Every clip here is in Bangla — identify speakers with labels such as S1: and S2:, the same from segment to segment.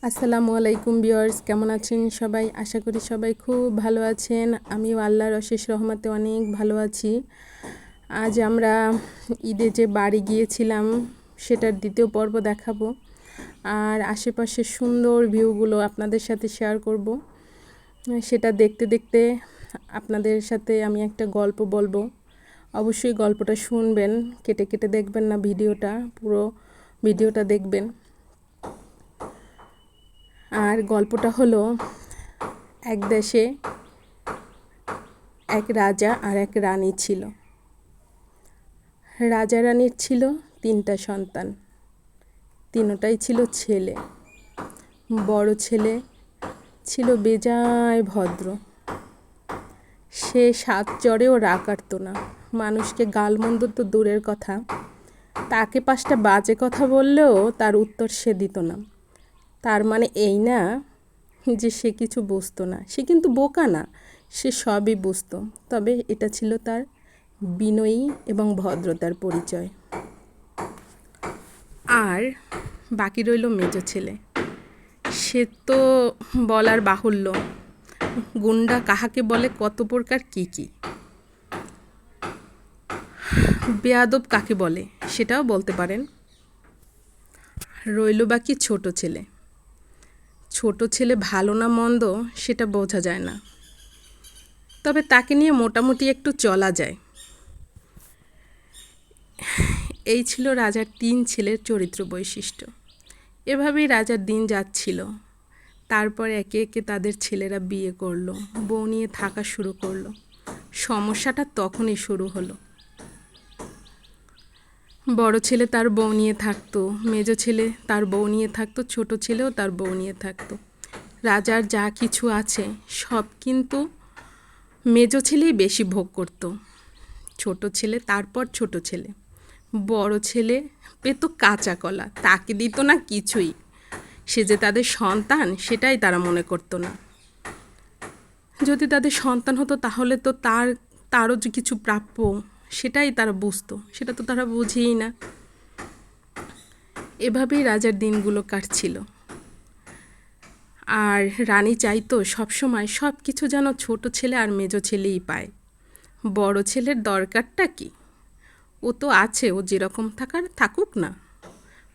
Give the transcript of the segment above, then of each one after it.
S1: আসসালামু আলাইকুম ভিউয়ার্স, কেমন আছেন সবাই? আশা করি সবাই খুব ভালো আছেন। আমিও আল্লাহর অশেষ রহমতে অনেক ভালো আছি। আজ আমরা ঈদে যে বাড়ি গিয়েছিলাম সেটার দ্বিতীয় পর্ব দেখাবো, আর আশেপাশের সুন্দর ভিউগুলো আপনাদের সাথে শেয়ার করব। সেটা দেখতে দেখতে আপনাদের সাথে আমি একটা গল্প বলবো। অবশ্যই গল্পটা শুনবেন, কেটে কেটে দেখবেন না ভিডিওটা, পুরো ভিডিওটা দেখবেন। আর গল্পটা হলো, এক দেশে এক রাজা আর এক রানী ছিল। রাজা রানীর ছিল 3টা সন্তান, তিনটাই ছিল ছেলে। বড় ছেলে ছিল বেজায় ভদ্র, সে 7 চড়েও রাগ কাটতো না। মানুষকে গালমন্দ তো দূরের কথা, তাকে 5টা বাজে কথা বললেও তার উত্তর সে দিত না। তার মানে এই না যে সে কিছু বুঝতো না, সে কিন্তু বোকা না, সে সবই বুঝতো। তবে এটা ছিল তার বিনয়ী এবং ভদ্রতার পরিচয়। আর বাকি রইল মেজ ছেলে। সে তো বলার বাহুল্য, গুন্ডা কাহাকে বলে, কত প্রকার কী কী, বেয়াদব কাকে বলে সেটাও বলতে পারেন। রইল বাকি ছোট ছেলে। ছোট ছেলে ভালো না মন্দ সেটা বোঝা যায় না, তবে তাকে নিয়ে মোটামুটি একটু চলা যায়। এই ছিল রাজার 3 ছেলের চরিত্র বৈশিষ্ট্য। এভাবেই রাজার দিন যাচ্ছিল। তারপর একে একে তাদের ছেলেরা বিয়ে করলো, বউ নিয়ে থাকা শুরু করলো। সমস্যাটা তখনই শুরু হলো। বড় ছেলে তার বউ নিয়ে থাকতো, মেজ ছেলে তার বউ নিয়ে থাকতো, ছোট ছেলেও তার বউ নিয়ে থাকতো। রাজার যা কিছু আছে সব কিন্তু মেজ ছেলেই বেশি ভোগ করত। ছোট ছেলে, তারপর ছোট ছেলে। বড় ছেলে পেত কাঁচা কলা, তাকে দিত না কিছুই। সে যে তাদের সন্তান সেটাই তারা মনে করতো না। যদি তাদের সন্তান হতো তাহলে তো তারও যে কিছু প্রাপ্য সেটাই তারা বুঝতো, সেটা তো তারা বুঝেই না। এভাবেই রাজার দিনগুলো কাটছিল। আর রানী চাইতো সবসময় সব কিছু যেন ছোট ছেলে আর মেজ ছেলেই পায়। বড় ছেলের দরকারটা কি? ও তো আছে, ও যেরকম থাকুক না,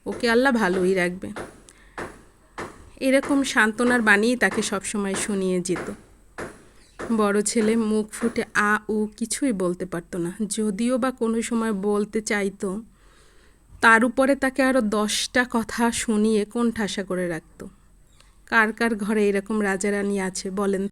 S1: ওকে আল্লাহ ভালোই রাখবে, এরকম সান্ত্বনার বাণীই তাকে সবসময় শুনিয়ে যেত। বড় ছেলে মুখ ফুটে আ উ কিছুই বলতে পারতো না, যদিও বা কোনো সময় বলতে চাইতো, তার উপরে তাকে আরও 10টা কথা শুনিয়ে কোণঠাসা করে রাখতো। কার কার ঘরে এরকম রাজা রানী আছে বলেন?